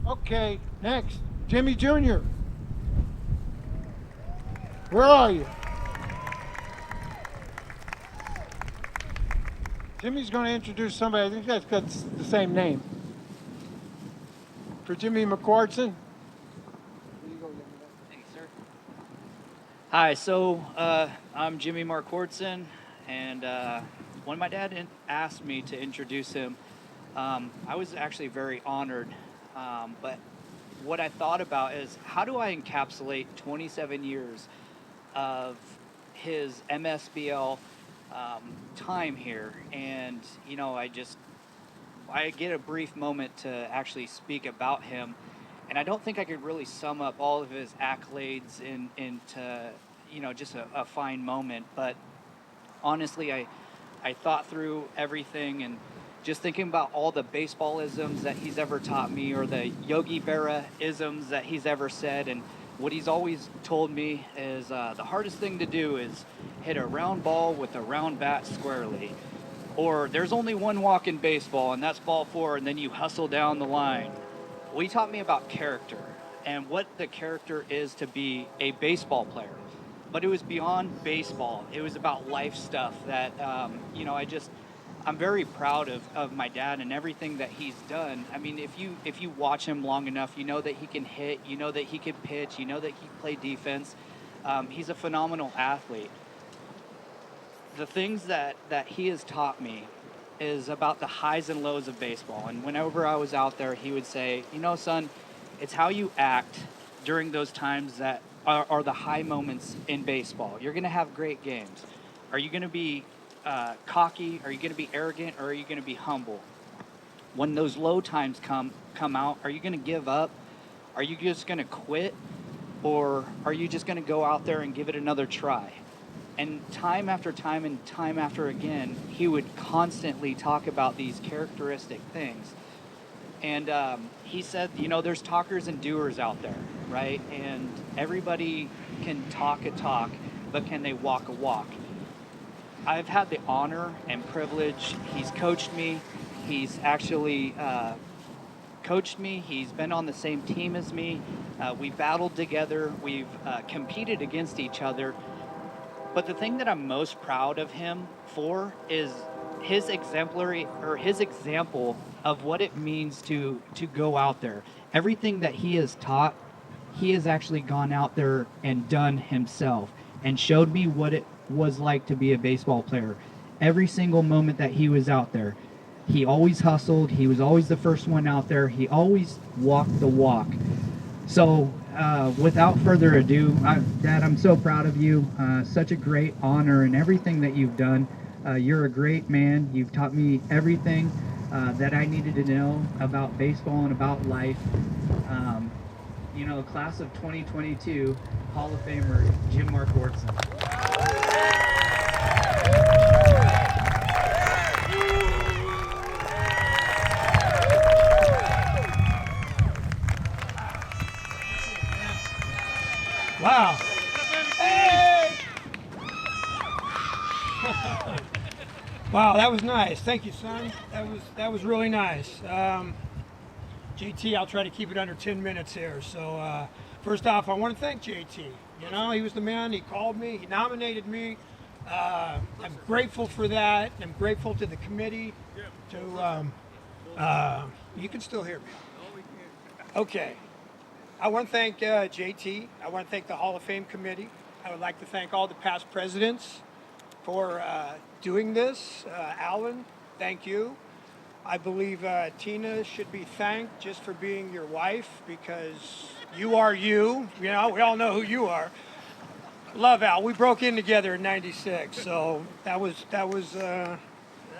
Okay, next, Jimmy Jr. Where are you? Jimmy's going to introduce somebody. I think that's got the same name. For Jimmy Marquardsen. Thanks, sir. Hi, I'm Jimmy Marquardsen, and when my dad asked me to introduce him, I was actually very honored. But what I thought about is how do I encapsulate 27 years of his MSBL time here? And, I get a brief moment to actually speak about him, and I don't think I could really sum up all of his accolades into just a fine moment. But honestly, I thought through everything and just thinking about all the baseball isms that he's ever taught me or the Yogi Berra isms that he's ever said. And what he's always told me is the hardest thing to do is hit a round ball with a round bat squarely. Or there's only one walk in baseball, and that's ball four, and then you hustle down the line. Well, he taught me about character and what the character is to be a baseball player. But it was beyond baseball. It was about life stuff that, I'm very proud of my dad and everything that he's done. I mean, if you watch him long enough, you know that he can hit, you know that he can pitch, you know that he can play defense. He's a phenomenal athlete. The things that he has taught me is about the highs and lows of baseball. And whenever I was out there, he would say, son, it's how you act during those times that are the high moments in baseball. You're going to have great games. Are you going to be cocky? Are you going to be arrogant? Or are you going to be humble? When those low times come out, are you going to give up? Are you just going to quit? Or are you just going to go out there and give it another try? And time after time and time after again, he would constantly talk about these characteristic things. And he said, there's talkers and doers out there, right? And everybody can talk a talk, but can they walk a walk? I've had the honor and privilege. He's coached me. He's actually coached me. He's been on the same team as me. We battled together. We've competed against each other. But the thing that I'm most proud of him for is his example of what it means to go out there. Everything that he has taught, he has actually gone out there and done himself and showed me what it was like to be a baseball player. Every single moment that he was out there, he always hustled. He was always the first one out there. He always walked the walk. So, without further ado, Dad, I'm so proud of you. Such a great honor in everything that you've done. You're a great man. You've taught me everything that I needed to know about baseball and about life. Class of 2022, Hall of Famer Jim Marquardsen. Wow. Hey! Wow, that was nice. Thank you, son. That was really nice. JT, I'll try to keep it under 10 minutes here. So first off, I want to thank JT. He was the man. He called me. He nominated me. I'm grateful for that. I'm grateful to the committee. You can still hear me. Okay. I want to thank JT. I want to thank the Hall of Fame committee. I would like to thank all the past presidents for doing this. Alan, thank you. I believe Tina should be thanked just for being your wife because you are you. We all know who you are. Love Al. We broke in together in '96, so that was a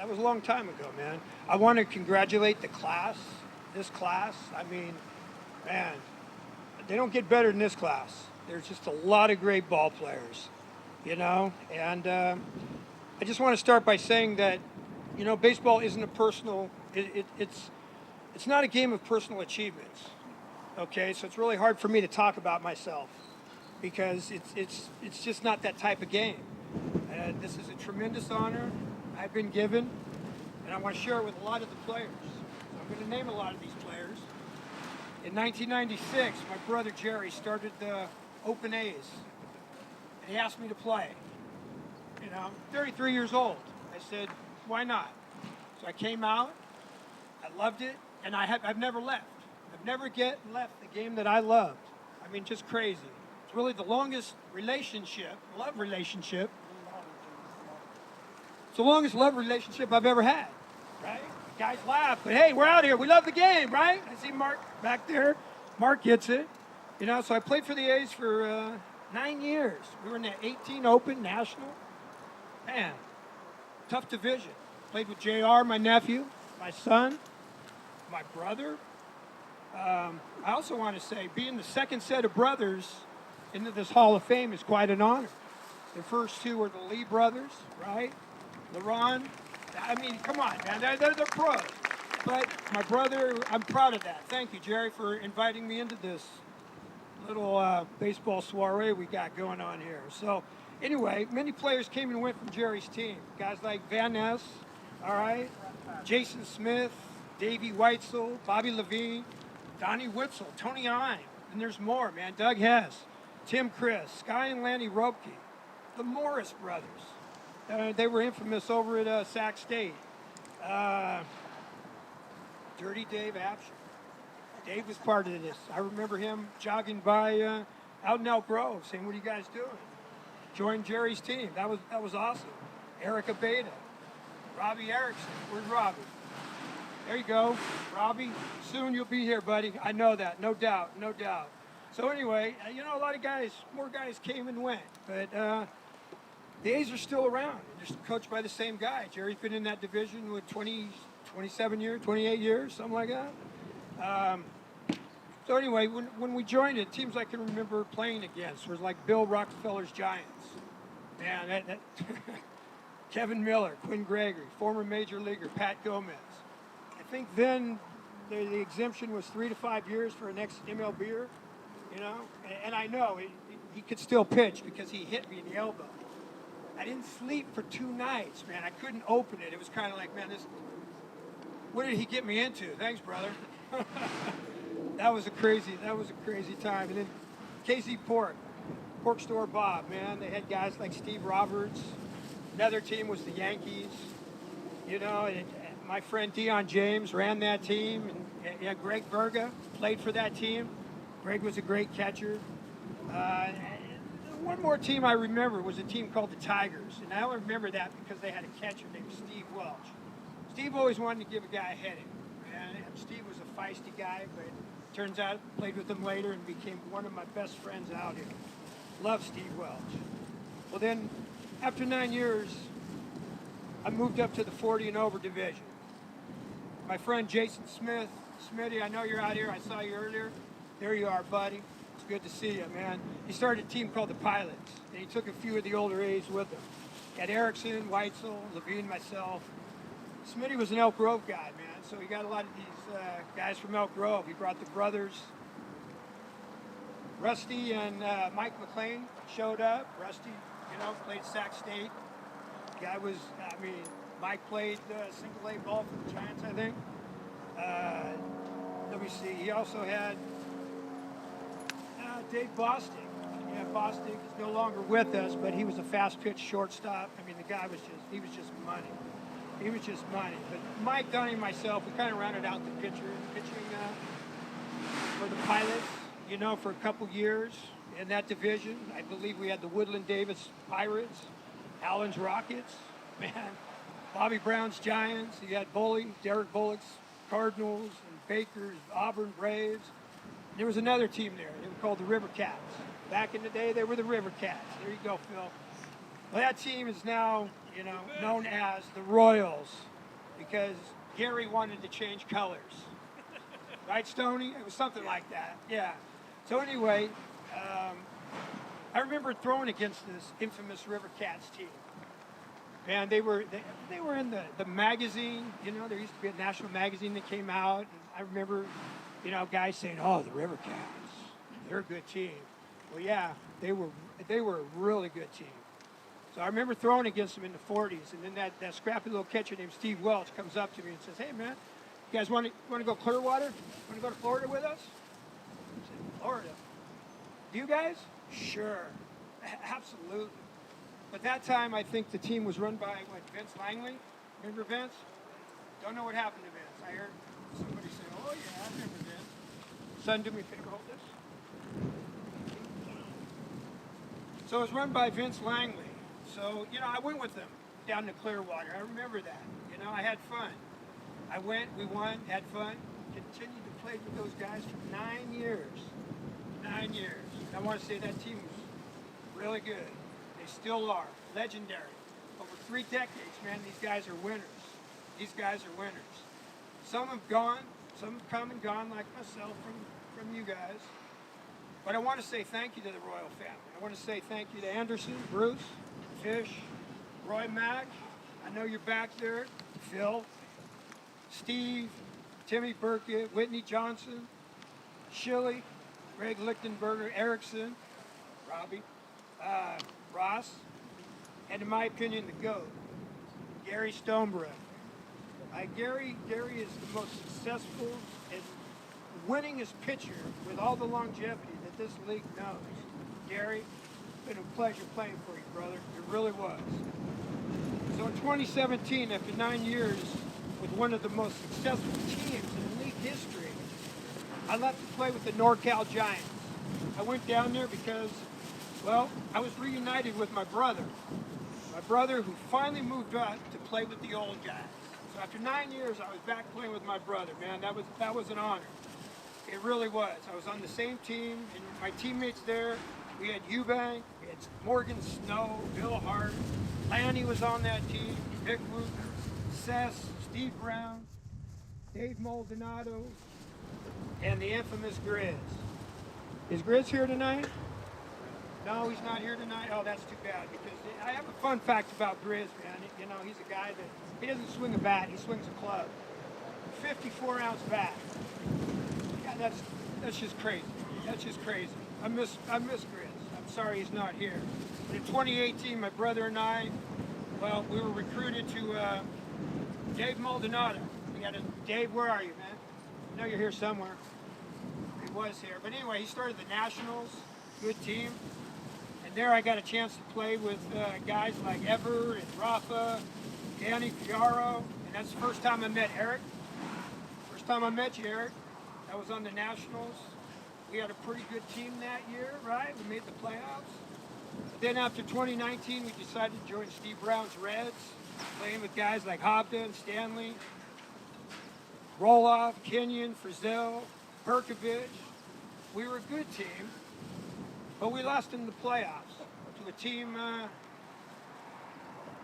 long time ago, man. I want to congratulate the class. This class. I mean, man, they don't get better than this class. There's just a lot of great ball players, and I just want to start by saying that, baseball isn't a personal, it's not a game of personal achievements, okay? So it's really hard for me to talk about myself because it's just not that type of game. This is a tremendous honor I've been given, and I want to share it with a lot of the players. So I'm going to name a lot of these players. In 1996, my brother Jerry started the Open A's. And he asked me to play. You know, I'm 33 years old. I said, why not? So I came out, I loved it, and I've never left. I've never left the game that I loved. I mean, just crazy. It's really the longest love relationship. It's the longest love relationship I've ever had, right? Guys laugh, but hey, we're out here. We love the game, right? I see Mark back there. Mark gets it. You know, so I played for the A's for 9 years. We were in the 18 Open National. Man, tough division. Played with JR, my nephew, my son, my brother. I also want to say, being the second set of brothers into this Hall of Fame is quite an honor. The first two were the Lee brothers, right? LeRon. I mean, come on, man. They're pros. But my brother, I'm proud of that. Thank you, Jerry, for inviting me into this little baseball soiree we got going on here. So, anyway, many players came and went from Jerry's team. Guys like Van Ness, all right, Jason Smith, Davey Weitzel, Bobby Levine, Donnie Witzel, Tony Ime, and there's more, man. Doug Hess, Tim Chris, Sky and Lanny Ropke, the Morris brothers. They were infamous over at Sac State. Dirty Dave Absher. Dave was part of this. I remember him jogging by out in Elk Grove saying, what are you guys doing? Joined Jerry's team. That was awesome. Erica Beta. Robbie Erickson. Where's Robbie? There you go. Robbie, soon you'll be here, buddy. I know that. No doubt. No doubt. So anyway, you know, a lot of guys, more guys came and went. But the A's are still around. They're just coached by the same guy. Jerry's been in that division with 27 years, 28 years, something like that. So anyway, when we joined it, teams I can remember playing against was like Bill Rockefeller's Giants. Man, Kevin Miller, Quinn Gregory, former major leaguer Pat Gomez. I think then the exemption was 3 to 5 years for an ex-MLBer, you know. And I know he could still pitch because he hit me in the elbow. I didn't sleep for 2 nights, man. I couldn't open it. It was kind of like, man, what did he get me into? Thanks, brother. That was a crazy time. And then Casey Pork Store Bob, man. They had guys like Steve Roberts. Another team was the Yankees. You know, and my friend Deion James ran that team. And Greg Berga played for that team. Greg was a great catcher. One more team I remember was a team called the Tigers. And I only remember that because they had a catcher named Steve Welch. Steve always wanted to give a guy a headache. And Steve was a feisty guy, but turns out I played with him later and became one of my best friends out here. Love Steve Welch. Well then, after 9 years, I moved up to the 40 and over division. My friend Jason Smith, Smitty, I know you're out here. I saw you earlier. There you are, buddy. It's good to see you, man. He started a team called the Pilots, and he took a few of the older A's with him. He had Erickson, Weitzel, Levine, myself. Smitty was an Elk Grove guy, man, so he got a lot of these guys from Elk Grove. He brought the brothers. Rusty and Mike McLean showed up. Rusty, you know, played Sac State. Guy was, I mean, Mike played single A ball for the Giants, I think. Let me see. He also had Dave Bostic. Yeah, Bostic is no longer with us, but he was a fast pitch shortstop. I mean, the guy was just money. He was just money. But Mike, Donnie, and myself, we kind of rounded out the pitching for the Pilots, you know, for a couple years in that division. I believe we had the Woodland Davis Pirates, Allen's Rockets, man, Bobby Brown's Giants. You had Derek Bullock's Cardinals, and Baker's Auburn Braves. There was another team there. They were called the River Cats. Back in the day, they were the River Cats. There you go, Phil. Well, that team is now, you know, known as the Royals because Gary wanted to change colors. Right, Stoney? It was something like that. Yeah. So anyway, I remember throwing against this infamous River Cats team. And they were in the magazine. You know, there used to be a national magazine that came out. And I remember, you know, guys saying, "Oh, the River Cats, they're a good team." Well, yeah, they were a really good team. So I remember throwing against them in the 40s, and then that scrappy little catcher named Steve Welch comes up to me and says, "Hey, man, you guys want to go Clearwater? Want to go to Florida with us?" Florida. You guys? Sure. Absolutely. But that time, I think the team was run by, what, Vince Langley? Remember Vince? Don't know what happened to Vince. I heard somebody say, oh, yeah, I remember Vince. Son, do me a favor, hold this. So it was run by Vince Langley. So, I went with them down to Clearwater. I remember that. I had fun. I went, we won, had fun, continued to play with those guys for 9 years. 9 years. And I want to say that team was really good. They still are. Legendary. Over 3 decades, man, these guys are winners. These guys are winners. Some have gone, some have come and gone like myself from you guys. But I want to say thank you to the Royal family. I want to say thank you to Anderson, Bruce, Fish, Roy Mack. I know you're back there. Phil, Steve, Timmy Burkett, Whitney Johnson, Shilly, Greg Lichtenberger, Erickson, Robbie, Ross, and in my opinion, the GOAT, Gary Stoneborough. Gary is the most successful and winningest pitcher with all the longevity that this league knows. Gary, it's been a pleasure playing for you, brother. It really was. So in 2017, after 9 years with one of the most successful teams in league history, I left to play with the NorCal Giants. I went down there because, well, I was reunited with my brother. My brother who finally moved up to play with the old guys. So after 9 years, I was back playing with my brother, man. That was an honor. It really was. I was on the same team, and my teammates there, we had Eubank, we had Morgan Snow, Bill Hart, Lanny was on that team, Vic Wooten, Sess, Steve Brown, Dave Maldonado, and the infamous Grizz. Is Grizz here tonight? No, he's not here tonight. Oh, that's too bad, because I have a fun fact about Grizz, man. He's a guy that, he doesn't swing a bat, he swings a club. 54-ounce bat. Yeah, that's just crazy. That's just crazy. I miss Grizz. I'm sorry he's not here. But in 2018, my brother and I, well, we were recruited to Dave Maldonado. Dave, where are you, man? I know you're here somewhere. He was here. But anyway, he started the Nationals. Good team. And there I got a chance to play with guys like Ever and Rafa, Danny Fiaro. And that's the first time I met Eric. First time I met you, Eric. I was on the Nationals. We had a pretty good team that year, right? We made the playoffs. But then after 2019, we decided to join Steve Brown's Reds, playing with guys like Hobden, Stanley, Roloff, Kenyon, Frizzell, Perkovich. We were a good team, but we lost in the playoffs to a team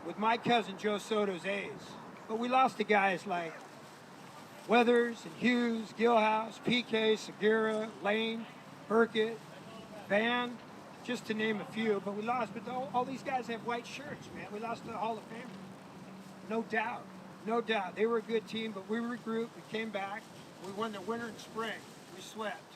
with my cousin Joe Soto's A's. But we lost to guys like Weathers and Hughes, Gilhouse, PK, Segura, Lane, Burkett, Van, just to name a few. But we lost. But all these guys have white shirts, man. We lost to the Hall of Famer. No doubt. No doubt. They were a good team, but we regrouped. We came back. We won the winter and spring. We swept.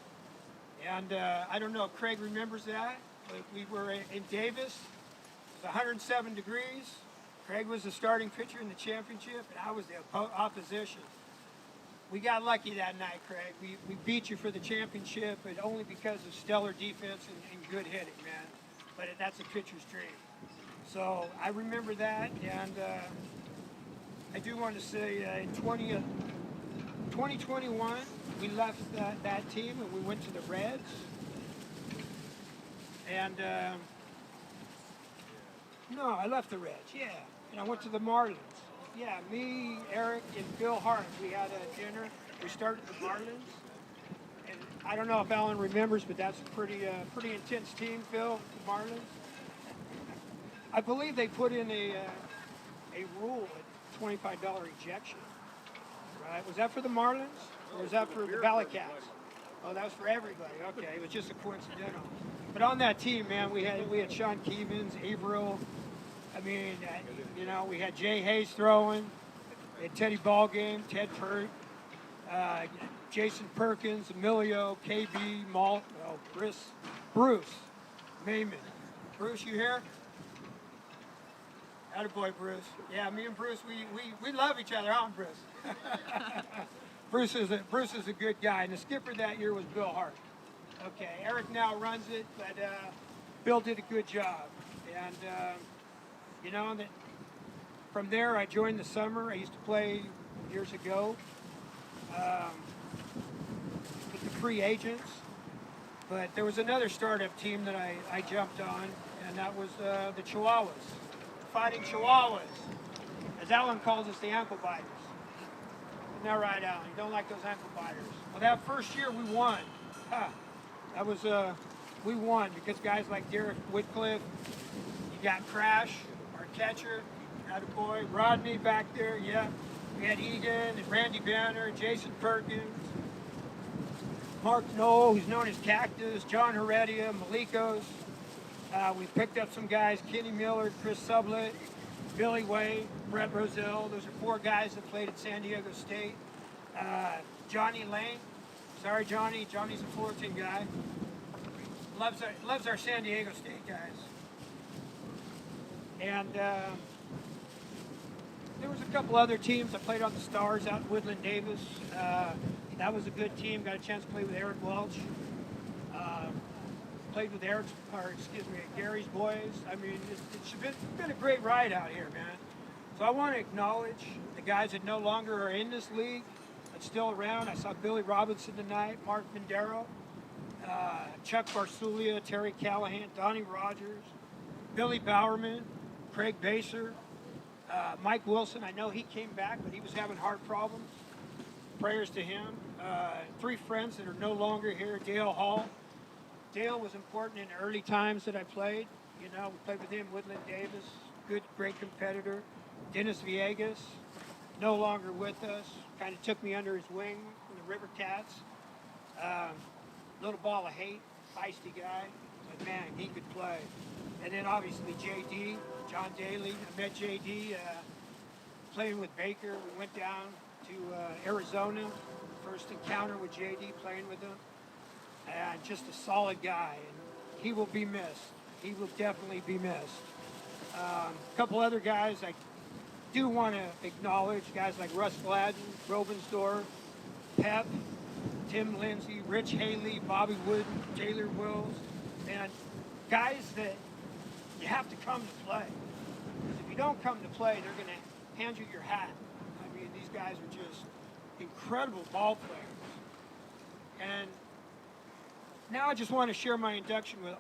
And I don't know if Craig remembers that, but we were in Davis. It was 107 degrees. Craig was the starting pitcher in the championship, and I was the opposition. We got lucky that night, Craig. We beat you for the championship, but only because of stellar defense and good hitting, man. But that's a pitcher's dream. So I remember that, and I do want to say in 2021, we left that team and we went to the Reds. And no, I left the Reds, yeah. And I went to the Marlins. Yeah, me, Eric, and Bill Hart, we had a dinner. We started the Marlins. And I don't know if Alan remembers, but that's a pretty intense team, Phil, the Marlins. I believe they put in a rule at $25 ejection, right? Was that for the Marlins, or was that for the Valley Cats? Oh, that was for everybody. Okay, it was just a coincidental. But on that team, man, we had Sean Keevins, Averill. I mean, we had Jay Hayes throwing. We had Teddy Ballgame, Ted Pert, Jason Perkins, Emilio, KB, Bruce, Mayman. Bruce, you here? Attaboy, Bruce. Yeah, me and Bruce, we love each other, huh, Bruce? Bruce is a good guy, and the skipper that year was Bill Hart. Okay, Eric now runs it, but Bill did a good job. And, you know, that from there I joined the summer. I used to play years ago um, with the free agents. But there was another startup team that I jumped on, and that was the Chihuahuas, Fighting Chihuahuas, as Alan calls us, the ankle biters. Isn't that right, Alan? You don't like those ankle biters. Well, that first year we won. Huh. That was, we won because guys like Derek Whitcliffe, you got Crash, our catcher, had a boy, Rodney back there, yeah. We had Egan and Randy Banner, Jason Perkins, Mark Knoll, who's known as Cactus, John Heredia, Malikos. We picked up some guys, Kenny Miller, Chris Sublett, Billy Way, Brett Roselle. Those are four guys that played at San Diego State. Johnny Lane. Sorry, Johnny. Johnny's a Fullerton guy. Loves our San Diego State guys. And there was a couple other teams. I played on the Stars out in Woodland Davis. That was a good team. Got a chance to play with Eric Welch. Played with Gary's boys. I mean, it's been a great ride out here, man. So I want to acknowledge the guys that no longer are in this league, but still around. I saw Billy Robinson tonight, Mark Mindero, Chuck Barsulia, Terry Callahan, Donnie Rogers, Billy Bowerman, Craig Baser, Mike Wilson. I know he came back, but he was having heart problems. Prayers to him. Three friends that are no longer here. Dale Hall. Dale was important in the early times that I played. You know, we played with him, Woodland Davis, good, great competitor. Dennis Villegas, no longer with us. Kind of took me under his wing in the River Cats. Little ball of hate, feisty guy, but man, he could play. And then obviously JD, John Daly. I met JD playing with Baker. We went down to Arizona. First encounter with JD, playing with him. And just a solid guy. And he will be missed. He will definitely be missed. A couple other guys I do want to acknowledge, guys like Russ Gladden, Robensdorf, Pep, Tim Lindsay, Rich Haley, Bobby Wooden, Taylor Wills, and guys that you have to come to play. Because if you don't come to play, they're going to hand you your hat. I mean, these guys are just incredible ball players. And now I just want to share my induction with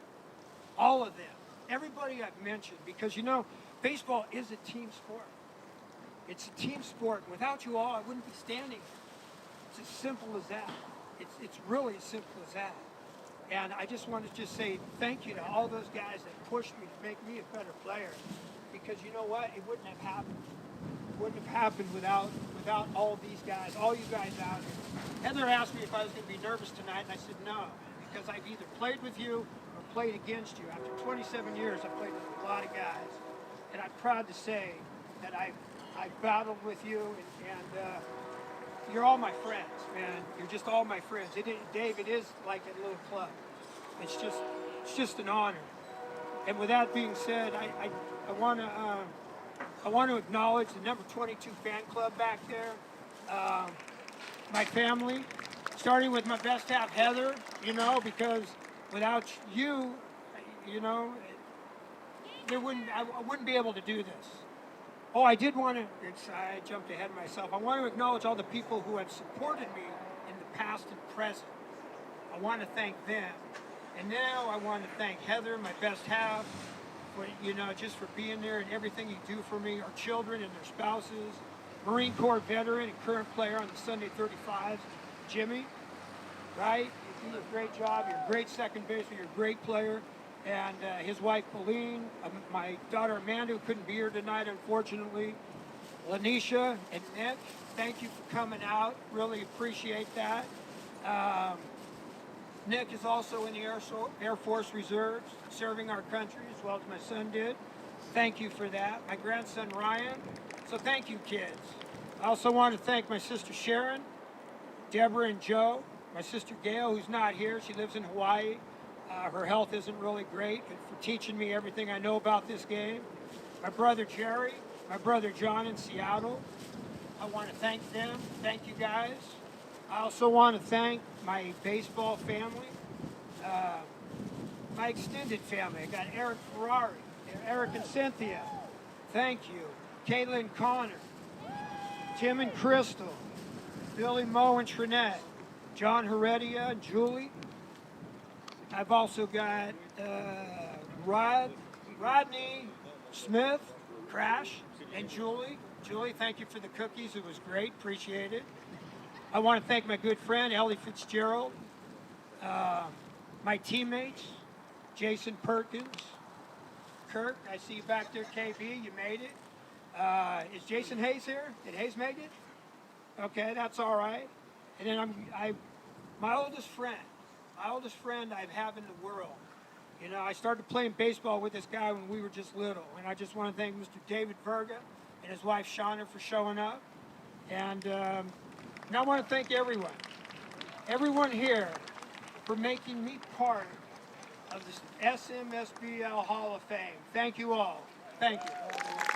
all of them, everybody I've mentioned, because you know, baseball is a team sport. It's a team sport. Without you all, I wouldn't be standing here. It's as simple as that. It's really as simple as that. And I just want to say thank you to all those guys that pushed me to make me a better player, because you know what? It wouldn't have happened. It wouldn't have happened without all these guys, all you guys out here. Heather asked me if I was going to be nervous tonight, and I said no. Because I've either played with you or played against you. After 27 years, I've played with a lot of guys. And I'm proud to say that I've battled with you, and you're all my friends, man. You're just all my friends. Dave, it is like a little club. It's just an honor. And with that being said, I want to acknowledge the number 22 fan club back there, my family, starting with my best half, Heather, you know, because without you, you know, I wouldn't be able to do this. Oh, I did want to, I jumped ahead of myself. I want to acknowledge all the people who have supported me in the past and present. I want to thank them. And now I want to thank Heather, my best half, for, you know, just for being there and everything you do for me, our children and their spouses, Marine Corps veteran and current player on the Sunday 35s, Jimmy, right? You do a great job. You're a great second baseman. You're a great player. And his wife, Pauline, my daughter, Amanda, who couldn't be here tonight, unfortunately, Lanisha and Nick, thank you for coming out. Really appreciate that. Nick is also in the Air Force Reserves, serving our country as well as my son did. Thank you for that. My grandson, Ryan. So thank you, kids. I also want to thank my sister, Sharon, Deborah and Joe, my sister, Gail, who's not here. She lives in Hawaii. Her health isn't really great, but for teaching me everything I know about this game. My brother, Jerry, my brother, John in Seattle. I want to thank them. Thank you, guys. I also want to thank my baseball family, My extended family. I got Eric Ferrari, Eric and Cynthia. Thank you. Caitlin Connor, Tim and Crystal, Billy, Mo, and Trinette, John Heredia, and Julie. I've also got Rodney Smith, Crash, and Julie. Julie, thank you for the cookies. It was great. Appreciate it. I want to thank my good friend, Ellie Fitzgerald, my teammates, Jason Perkins, Kirk, I see you back there, KB, you made it. Is Jason Hayes here? Did Hayes make it? Okay, that's all right. And then my oldest friend I have in the world. You know, I started playing baseball with this guy when we were just little, and I just want to thank Mr. David Verga and his wife Shauna for showing up. And I want to thank everyone here for making me part of the SMSBL Hall of Fame. Thank you all. Thank you.